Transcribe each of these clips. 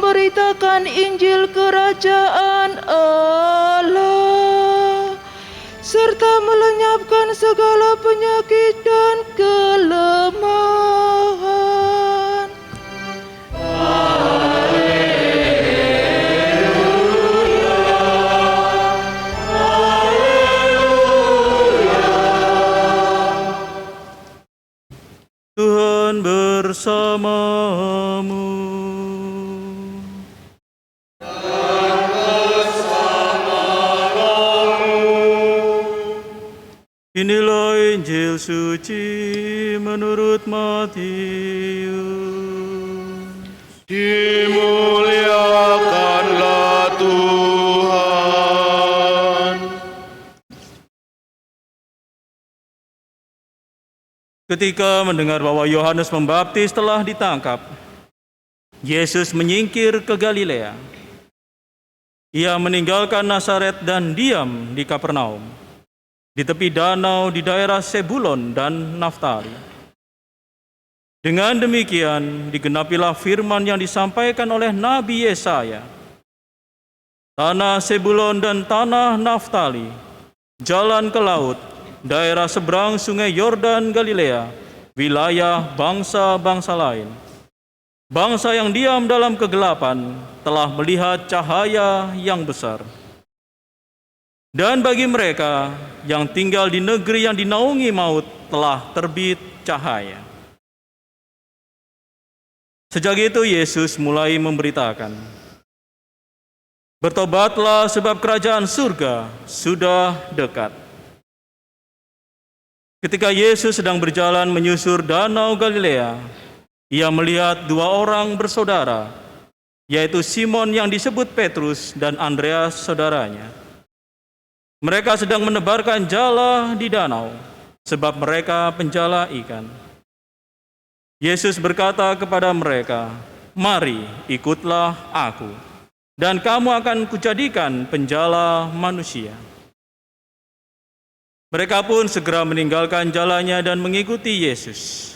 memberitakan Injil Kerajaan Allah, serta melenyapkan segala penyakit dan kelemahan. Tuhan bersamamu. Inilah Injil suci menurut Matius. Dimuliakanlah Tuhan. Ketika mendengar bahwa Yohanes Pembaptis telah ditangkap, Yesus menyingkir ke Galilea. Ia meninggalkan Nazaret dan diam di Kapernaum, di tepi danau di daerah Sebulon dan Naftali. Dengan demikian digenapilah firman yang disampaikan oleh Nabi Yesaya. Tanah Sebulon dan tanah Naftali, jalan ke laut, daerah seberang sungai Yordan Galilea, wilayah bangsa-bangsa lain. Bangsa yang diam dalam kegelapan telah melihat cahaya yang besar. Dan bagi mereka yang tinggal di negeri yang dinaungi maut telah terbit cahaya. Sejak itu Yesus mulai memberitakan, "Bertobatlah sebab kerajaan surga sudah dekat." Ketika Yesus sedang berjalan menyusur danau Galilea, ia melihat dua orang bersaudara, yaitu Simon yang disebut Petrus dan Andreas saudaranya. Mereka sedang menebarkan jala di danau, sebab mereka penjala ikan. Yesus berkata kepada mereka, "Mari, ikutlah aku, dan kamu akan kujadikan penjala manusia." Mereka pun segera meninggalkan jalannya dan mengikuti Yesus.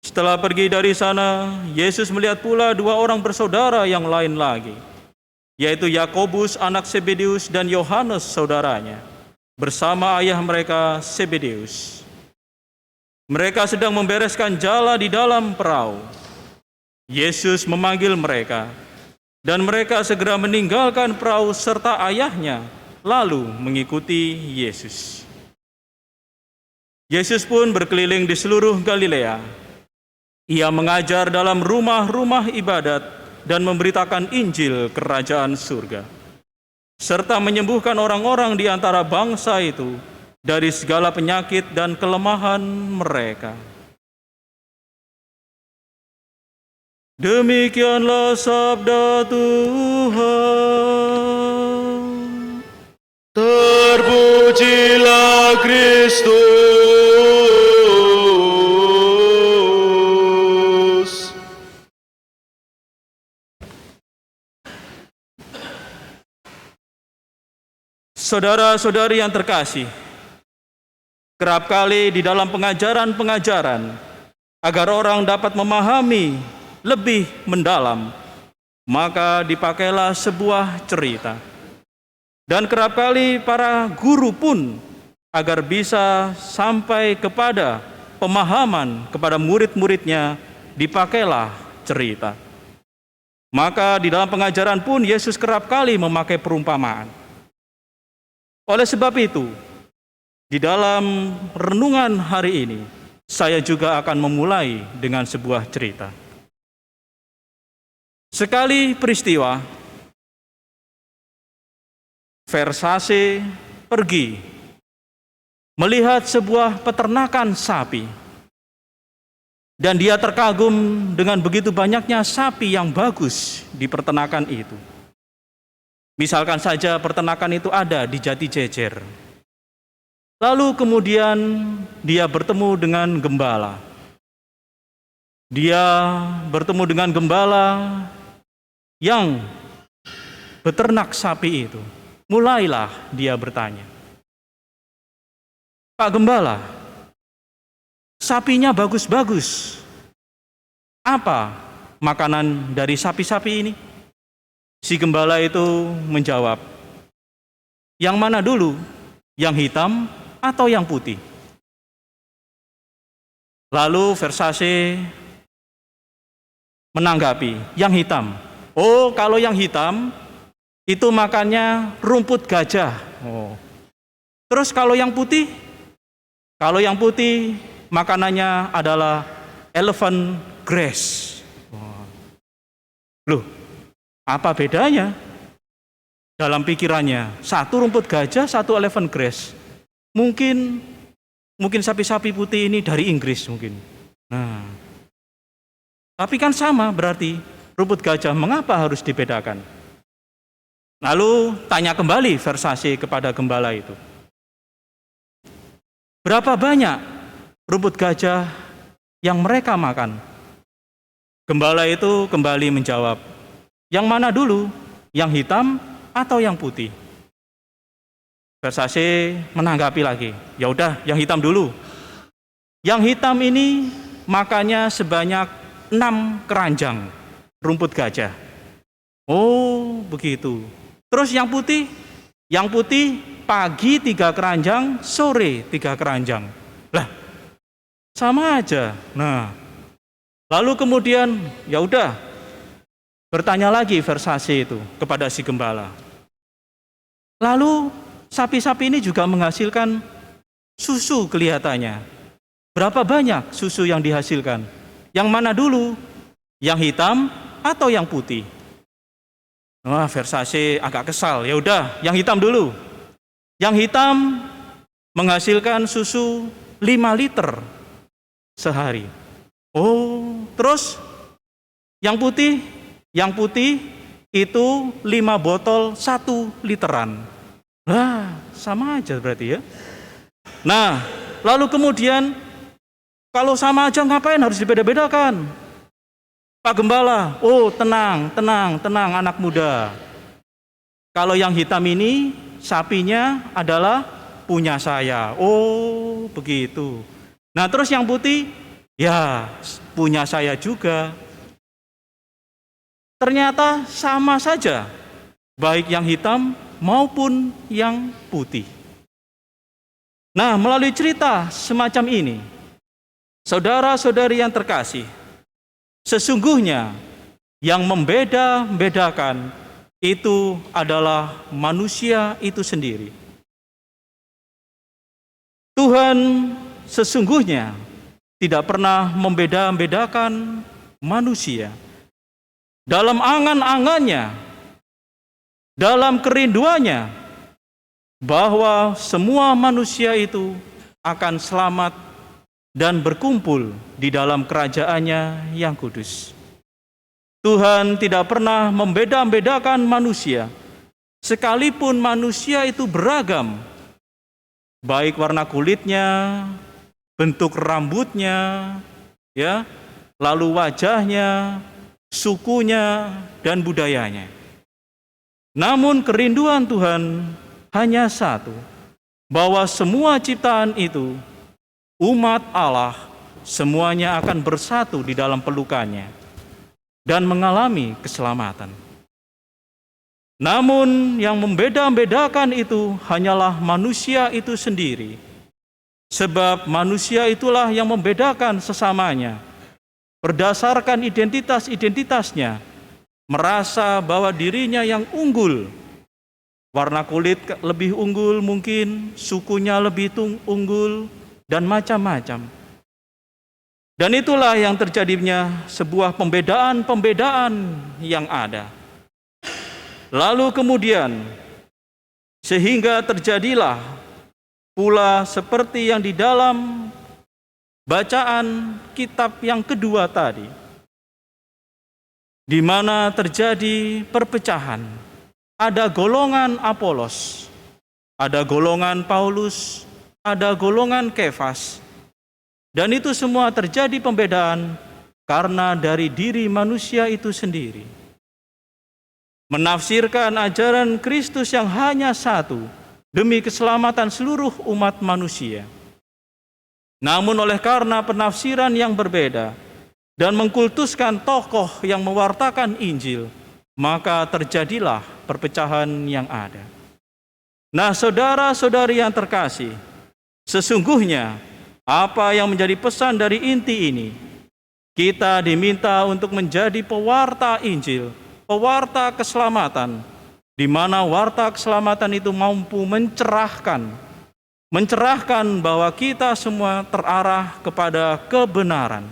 Setelah pergi dari sana, Yesus melihat pula dua orang bersaudara yang lain lagi, yaitu Yakobus anak Zebedeus dan Yohanes saudaranya, bersama ayah mereka Zebedeus. Mereka sedang membereskan jala di dalam perahu. Yesus memanggil mereka, dan mereka segera meninggalkan perahu serta ayahnya, lalu mengikuti Yesus. Yesus pun berkeliling di seluruh Galilea. Ia mengajar dalam rumah-rumah ibadat dan memberitakan Injil Kerajaan Surga, serta menyembuhkan orang-orang di antara bangsa itu dari segala penyakit dan kelemahan mereka. Demikianlah sabda Tuhan. Terpujilah Kristus. Saudara-saudari yang terkasih, kerap kali di dalam pengajaran-pengajaran, agar orang dapat memahami lebih mendalam, maka dipakailah sebuah cerita. Dan kerap kali para guru pun, agar bisa sampai kepada pemahaman kepada murid-muridnya, dipakailah cerita. Maka di dalam pengajaran pun Yesus kerap kali memakai perumpamaan. Oleh sebab itu, di dalam renungan hari ini, saya juga akan memulai dengan sebuah cerita. Sekali peristiwa, Versace pergi melihat sebuah peternakan sapi. Dan dia terkagum dengan begitu banyaknya sapi yang bagus di peternakan itu. Misalkan saja peternakan itu ada di Jati Jejer. Lalu kemudian dia bertemu dengan gembala. Dia bertemu dengan gembala yang beternak sapi itu. Mulailah dia bertanya, "Pak Gembala, sapinya bagus-bagus. Apa makanan dari sapi-sapi ini? Si gembala itu menjawab, yang mana dulu? Yang hitam atau yang putih? Lalu Versace menanggapi, yang hitam. Oh, kalau yang hitam itu makannya rumput gajah. Oh. Terus kalau yang putih? Kalau yang putih makanannya adalah elephant grass. Oh. Loh, apa bedanya? Dalam pikirannya, satu rumput gajah, satu elephant grass. Mungkin sapi-sapi putih ini dari Inggris mungkin. Nah, tapi kan sama berarti rumput gajah, mengapa harus dibedakan? Lalu tanya kembali Versace kepada gembala itu. Berapa banyak rumput gajah yang mereka makan? Gembala itu kembali menjawab, yang mana dulu? Yang hitam atau yang putih? Versace menanggapi lagi, ya udah yang hitam dulu. Yang hitam ini makannya sebanyak 6 keranjang rumput gajah. Oh, begitu. Terus yang putih? Yang putih pagi 3 keranjang, sore 3 keranjang. Lah, sama aja. Nah, lalu kemudian ya udah bertanya lagi Versace itu kepada si gembala. Lalu sapi-sapi ini juga menghasilkan susu kelihatannya. Berapa banyak susu yang dihasilkan? Yang mana dulu? Yang hitam atau yang putih? Wah, Versace agak kesal. Ya udah, yang hitam dulu. Yang hitam menghasilkan susu 5 liter sehari. Oh, terus yang putih? Yang putih itu 5 botol 1 literan. Lah, sama aja berarti ya. Nah, lalu kemudian kalau sama aja ngapain harus dibeda-bedakan? Pak Gembala, oh tenang anak muda. Kalau yang hitam ini sapinya adalah punya saya. Oh, begitu. Nah, terus yang putih ya punya saya juga. Ternyata sama saja, baik yang hitam maupun yang putih. Nah, melalui cerita semacam ini, saudara-saudari yang terkasih, sesungguhnya yang membeda-bedakan itu adalah manusia itu sendiri. Tuhan sesungguhnya tidak pernah membeda-bedakan manusia. Dalam angan-angannya, dalam kerinduannya, bahwa semua manusia itu akan selamat dan berkumpul di dalam kerajaannya yang kudus. Tuhan tidak pernah membeda-bedakan manusia, sekalipun manusia itu beragam, baik warna kulitnya, bentuk rambutnya, ya, lalu wajahnya, sukunya, dan budayanya. Namun kerinduan Tuhan hanya satu, bahwa semua ciptaan itu, umat Allah, semuanya akan bersatu di dalam pelukannya dan mengalami keselamatan. Namun yang membeda-bedakan itu hanyalah manusia itu sendiri, sebab manusia itulah yang membedakan sesamanya berdasarkan identitas-identitasnya, merasa bahwa dirinya yang unggul, warna kulit lebih unggul mungkin, sukunya lebih unggul, dan macam-macam. Dan itulah yang terjadinya sebuah pembedaan-pembedaan yang ada. Lalu kemudian, sehingga terjadilah pula seperti yang di dalam bacaan kitab yang kedua tadi, di mana terjadi perpecahan. Ada golongan Apolos, ada golongan Paulus, ada golongan Kefas. Dan itu semua terjadi pembedaan karena dari diri manusia itu sendiri. Menafsirkan ajaran Kristus yang hanya satu demi keselamatan seluruh umat manusia. Namun oleh karena penafsiran yang berbeda, dan mengkultuskan tokoh yang mewartakan Injil, maka terjadilah perpecahan yang ada. Nah, saudara-saudari yang terkasih, sesungguhnya apa yang menjadi pesan dari inti ini? Kita diminta untuk menjadi pewarta Injil, pewarta keselamatan, di mana warta keselamatan itu mampu mencerahkan bahwa kita semua terarah kepada kebenaran,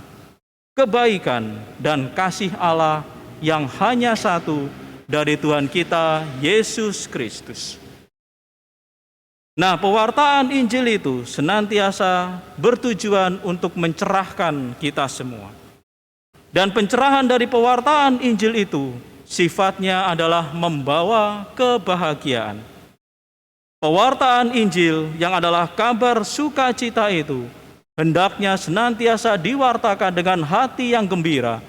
kebaikan, dan kasih Allah yang hanya satu dari Tuhan kita, Yesus Kristus. Nah, pewartaan Injil itu senantiasa bertujuan untuk mencerahkan kita semua. Dan pencerahan dari pewartaan Injil itu sifatnya adalah membawa kebahagiaan. Pewartaan Injil yang adalah kabar sukacita itu hendaknya senantiasa diwartakan dengan hati yang gembira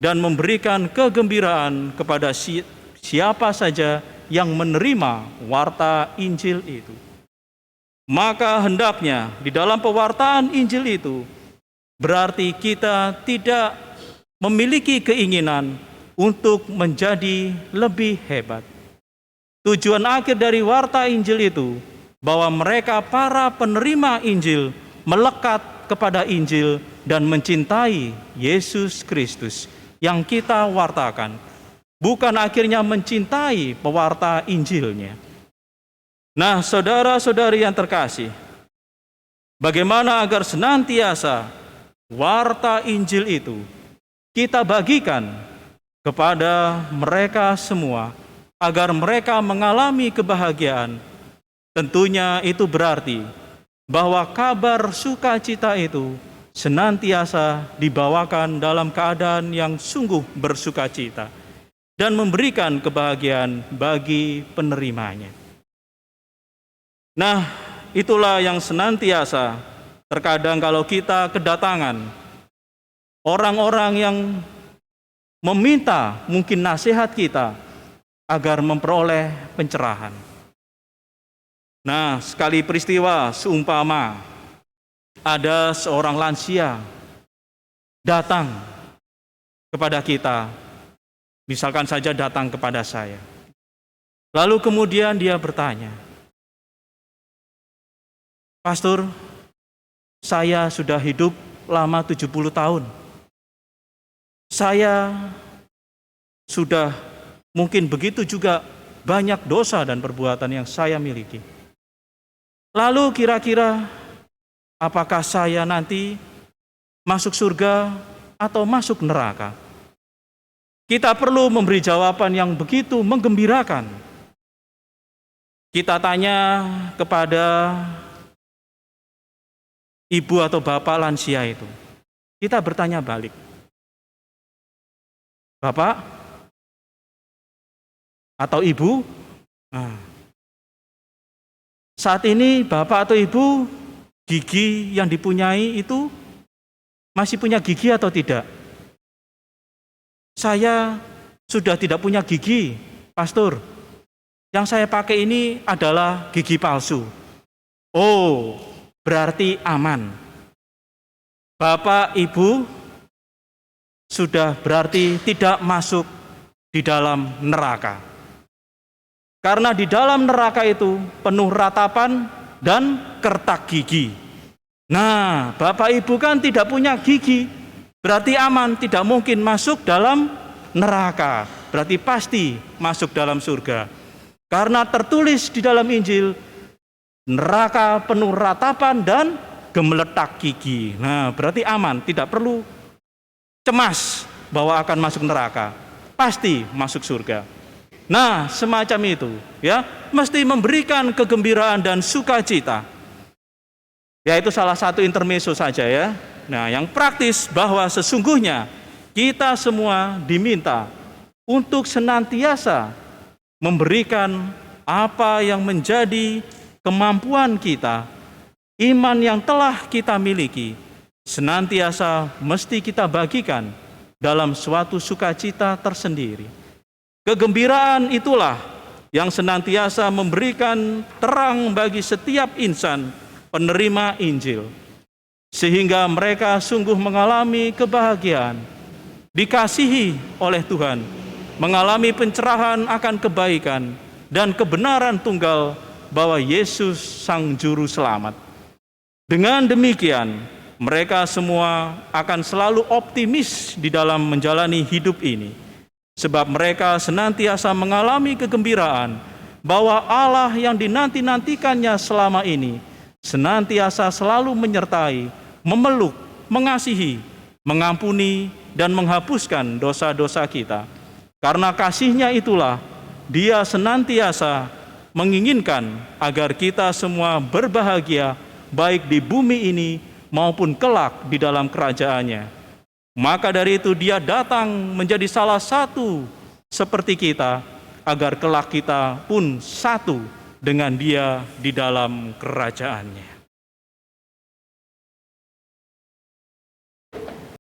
dan memberikan kegembiraan kepada siapa saja yang menerima warta Injil itu. Maka hendaknya di dalam pewartaan Injil itu berarti kita tidak memiliki keinginan untuk menjadi lebih hebat. Tujuan akhir dari warta Injil itu bahwa mereka para penerima Injil melekat kepada Injil dan mencintai Yesus Kristus yang kita wartakan, bukan akhirnya mencintai pewarta Injilnya. Nah, saudara-saudari yang terkasih, bagaimana agar senantiasa warta Injil itu kita bagikan kepada mereka semua agar mereka mengalami kebahagiaan? Tentunya itu berarti bahwa kabar sukacita itu senantiasa dibawakan dalam keadaan yang sungguh bersukacita dan memberikan kebahagiaan bagi penerimanya. Nah, itulah yang senantiasa terkadang kalau kita kedatangan orang-orang yang meminta mungkin nasihat kita agar memperoleh pencerahan. Nah, sekali peristiwa seumpama ada seorang lansia datang kepada kita, misalkan saja datang kepada saya. Lalu kemudian dia bertanya, "Pastor, saya sudah hidup lama 70 tahun. Saya sudah mungkin begitu juga banyak dosa dan perbuatan yang saya miliki. Lalu kira-kira apakah saya nanti masuk surga atau masuk neraka?" Kita perlu memberi jawaban yang begitu menggembirakan. Kita tanya kepada ibu atau bapak lansia itu. Kita bertanya balik, "Bapak atau ibu, saat ini bapak atau ibu gigi yang dipunyai itu masih punya gigi atau tidak?" "Saya sudah tidak punya gigi, Pastor. Yang saya pakai ini adalah gigi palsu." "Oh, berarti aman. Bapak, ibu sudah berarti tidak masuk di dalam neraka. Karena di dalam neraka itu penuh ratapan dan kertak gigi. Nah, Bapak Ibu kan tidak punya gigi, berarti aman, tidak mungkin masuk dalam neraka. Berarti pasti masuk dalam surga. Karena tertulis di dalam Injil, neraka penuh ratapan dan gemeletak gigi. Nah, berarti aman, tidak perlu cemas bahwa akan masuk neraka. Pasti masuk surga. Nah, semacam itu, ya, mesti memberikan kegembiraan dan sukacita. Ya, itu salah satu intermezzo saja ya. Nah, yang praktis bahwa sesungguhnya kita semua diminta untuk senantiasa memberikan apa yang menjadi kemampuan kita, iman yang telah kita miliki, senantiasa mesti kita bagikan dalam suatu sukacita tersendiri. Kegembiraan itulah yang senantiasa memberikan terang bagi setiap insan penerima Injil, sehingga mereka sungguh mengalami kebahagiaan dikasihi oleh Tuhan, mengalami pencerahan akan kebaikan dan kebenaran tunggal bahwa Yesus Sang Juru Selamat. Dengan demikian, mereka semua akan selalu optimis di dalam menjalani hidup ini, sebab mereka senantiasa mengalami kegembiraan bahwa Allah yang dinanti-nantikannya selama ini senantiasa selalu menyertai, memeluk, mengasihi, mengampuni, dan menghapuskan dosa-dosa kita. Karena kasih-Nya itulah Dia senantiasa menginginkan agar kita semua berbahagia baik di bumi ini maupun kelak di dalam kerajaan-Nya. Maka dari itu Dia datang menjadi salah satu seperti kita, agar kelak kita pun satu dengan Dia di dalam kerajaan-Nya.